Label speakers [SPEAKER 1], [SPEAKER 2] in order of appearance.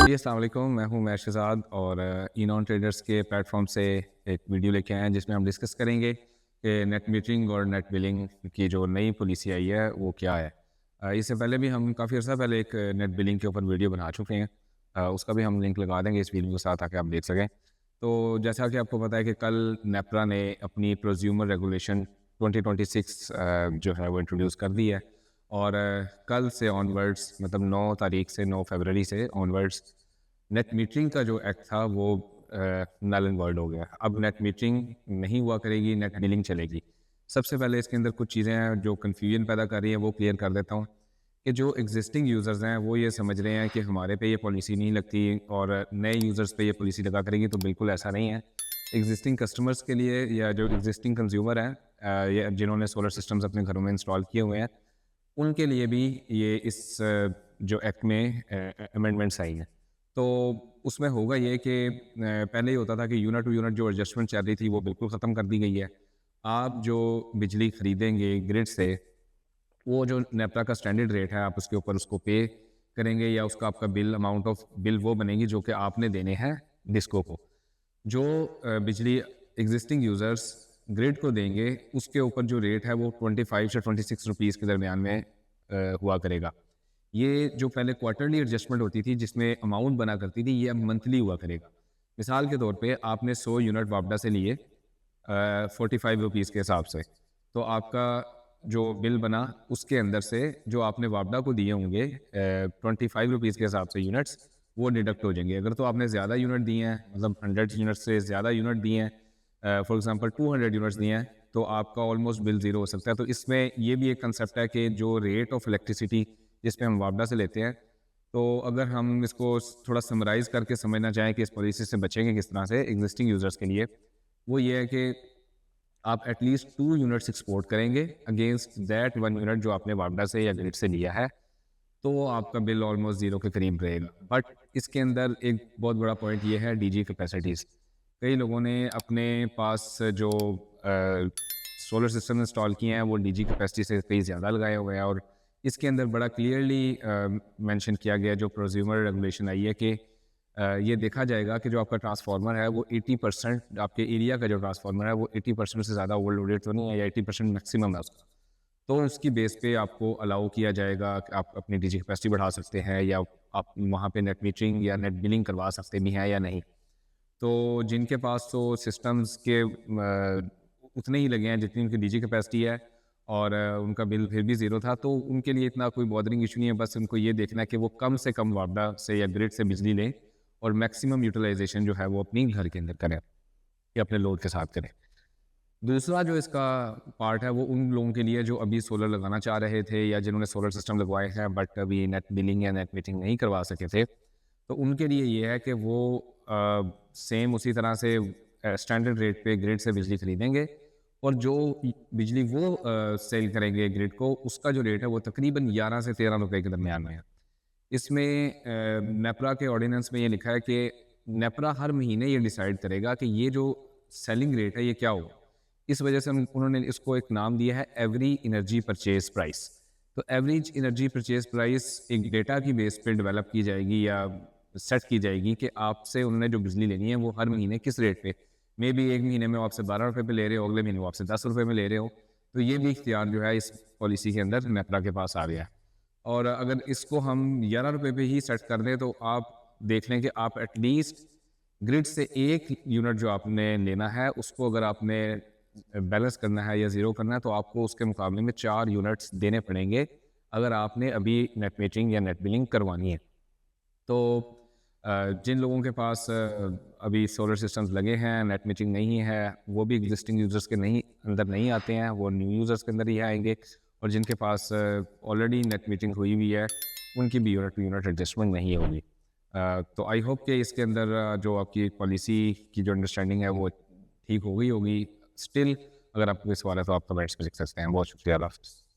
[SPEAKER 1] जी, अस्सलाम वालेकुम। मैं हूँ उमैर शहज़ाद और इनॉन ट्रेडर्स के प्लेटफॉर्म से एक वीडियो लेके आए हैं जिसमें हम डिस्कस करेंगे कि नेट मीटरिंग और नेट बिलिंग की जो नई पॉलिसी आई है वो क्या है। इससे पहले भी हम काफ़ी अर्सा पहले एक नेट बिलिंग के ऊपर वीडियो बना चुके हैं। उसका भी हम लिंक लगा देंगे इस वीडियो के साथ ताकि आप देख सकें। तो जैसा कि आपको पता है कि कल नेपरा ने अपनी प्रोज्यूमर रेगुलेशन 2026 जो है वो इंट्रोड्यूस कर दी है। और कल से ऑनवर्ड्स मतलब 9 तारीख से 9 फरवरी से ऑनवर्ड्स नेट मीटरिंग का जो एक्ट था वो नल एंड वॉइड हो गया। अब नेट मीटरिंग नहीं हुआ करेगी, नेट बिलिंग चलेगी। सबसे पहले इसके अंदर कुछ चीज़ें हैं जो कन्फ्यूजन पैदा कर रही हैं, वो क्लियर कर देता हूँ कि जो एग्जिस्टिंग यूज़र्स हैं वो ये समझ रहे हैं कि हमारे पे ये पॉलिसी नहीं लगती और नए यूज़र्स पे ये पॉलिसी लगा करेगी, तो बिल्कुल ऐसा नहीं है। एग्जिस्टिंग कस्टमर्स के लिए या जो एग्जिस्टिंग कंज्यूमर हैं या जिन्होंने सोलर सिस्टम्स अपने घरों में इंस्टॉल किए हुए हैं, उनके लिए भी ये इस जो एक्ट में अमेंडमेंट्स आई हैं। तो उसमें होगा ये कि पहले ये होता था कि यूनिट टू यूनिट जो एडजस्टमेंट चल रही थी वो बिल्कुल ख़त्म कर दी गई है। आप जो बिजली खरीदेंगे ग्रिड से, वो जो नेपरा का स्टैंडर्ड रेट है आप उसके ऊपर उसको पे करेंगे या उसका आपका बिल अमाउंट ऑफ बिल वो बनेगी जो कि आपने देने हैं डिस्को को। जो बिजली एग्जिस्टिंग यूज़र्स ग्रिड को देंगे उसके ऊपर जो रेट है वो 25 से 26 रुपीज़ के दरमियान में हुआ करेगा। ये जो पहले क्वार्टरली एडजस्टमेंट होती थी जिसमें अमाउंट बना करती थी, ये अब मंथली हुआ करेगा। मिसाल के तौर पे आपने 100 यूनिट वापडा से लिए 45 रुपीज़ के हिसाब से, तो आपका जो बिल बना उसके अंदर से जो आपने वापडा को दिए होंगे 25 रुपीज़ के हिसाब से यूनिट्स वो डिडक्ट हो जाएंगे। अगर तो आपने ज़्यादा यूनिट दिए हैं, मतलब 100 यूनिट से ज़्यादा यूनिट दिए हैं, फॉर एग्जांपल 200 यूनिट्स दिए हैं, तो आपका ऑलमोस्ट बिल ज़ीरो हो सकता है। तो इसमें ये भी एक कंसेप्ट है कि जो रेट ऑफ इलेक्ट्रिसिटी जिस पे हम वापडा से लेते हैं, तो अगर हम इसको थोड़ा समराइज़ करके समझना चाहें कि इस पॉलिसी से बचेंगे किस तरह से एग्जिस्टिंग यूज़र्स के लिए, वो ये है कि आप एटलीस्ट 2 यूनिट्स एक्सपोर्ट करेंगे अगेंस्ट दैट 1 यूनिट जो आपने वापडा से या ग्रिड से लिया है, तो आपका बिल ऑलमोस्ट ज़ीरो के करीब रहेगा। बट इसके अंदर एक बहुत बड़ा पॉइंट ये है डीजी कैपेसिटीज़। कई लोगों ने अपने पास जो सोलर सिस्टम इंस्टॉल किए हैं वो डीजी कैपेसिटी से कहीं ज़्यादा लगाए हुए हैं और इसके अंदर बड़ा क्लियरली मेंशन किया गया जो प्रोज्यूमर रेगुलेशन आई है कि ये देखा जाएगा कि जो आपका ट्रांसफार्मर है वो 80% आपके एरिया का जो ट्रांसफार्मर है वो 80% से ज़्यादा ओवरलोडेड तो नहीं है या 80% मैक्सिमम है उसका। तो उसकी बेस पे आपको अलाउ किया जाएगा कि आप अपनी डीजी कैपेसिटी बढ़ा सकते हैं या आप वहाँ पे नेट मीटरिंग या नेट बिलिंग करवा सकते भी हैं या नहीं। तो जिनके पास तो सिस्टम्स के उतने ही लगे हैं जितनी उनकी डीजी कैपेसिटी है और उनका बिल फिर भी ज़ीरो था, तो उनके लिए इतना कोई बॉदरिंग इशू नहीं है। बस उनको ये देखना है कि वो कम से कम वापडा से या ग्रिड से बिजली लें और मैक्सिमम यूटिलाइजेशन जो है वो अपनी घर के अंदर करें या अपने लोड के साथ करें। दूसरा जो इसका पार्ट है वो उन लोगों के लिए जो अभी सोलर लगाना चाह रहे थे या जिन्होंने सोलर सिस्टम लगवाए हैं बट अभी नेट बिलिंग या नेट मीटरिंग नहीं करवा सके थे, तो उनके लिए ये है कि वो सेम उसी तरह से स्टैंडर्ड रेट पे ग्रिड से बिजली खरीदेंगे और जो बिजली वो सेल करेंगे ग्रिड को उसका जो रेट है वो तकरीबन 11 से 13 रुपए के दरमियान में है। इसमें नेपरा के ऑर्डिनेंस में ये लिखा है कि नेपरा हर महीने ये डिसाइड करेगा कि ये जो सेलिंग रेट है ये क्या होगा। इस वजह से उन्होंने इसको एक नाम दिया है एवरी एनर्जी परचेज प्राइस। तो एवरेज एनर्जी परचेज प्राइस एक डेटा की बेस पे डेवलप की जाएगी या सेट की जाएगी कि आपसे उन्होंने जो बिजली लेनी है वो हर महीने किस रेट पे, मे बी एक महीने में वो आपसे 12 रुपये पे ले रहे हो, अगले महीने वो आपसे 10 रुपये में ले रहे हो। तो ये भी इख्तियार जो है इस पॉलिसी के अंदर नेपरा के पास आ गया है। और अगर इसको हम 11 रुपये पे ही सेट कर दें तो आप देख लें कि आप एटलीस्ट ग्रिड से 1 यूनिट जो आपने लेना है उसको अगर आपने बैलेंस करना है या ज़ीरो करना है तो आपको उसके मुकाबले में 4 यूनिट्स देने पड़ेंगे अगर आपने अभी नेट मीटरिंग या नेट बिलिंग करवानी है। तो जिन लोगों के पास अभी सोलर सिस्टम्स लगे हैं, नेट मीटरिंग नहीं है, वो भी एग्जिस्टिंग यूज़र्स के नहीं अंदर नहीं आते हैं, वो न्यू यूज़र्स के अंदर ही आएंगे। और जिनके पास ऑलरेडी नेट मीटरिंग हुई हुई है उनकी भी यूनिट टू यूनिट एडजस्टमेंट नहीं होगी। तो आई होप कि इसके अंदर जो आपकी पॉलिसी की जो अंडरस्टैंडिंग है वो ठीक हो गई होगी। स्टिल अगर आपको कोई सवाल है तो आप कमेंट्स में लिख सकते हैं। बहुत शुक्रिया। अल्लाह हाफ़िज़।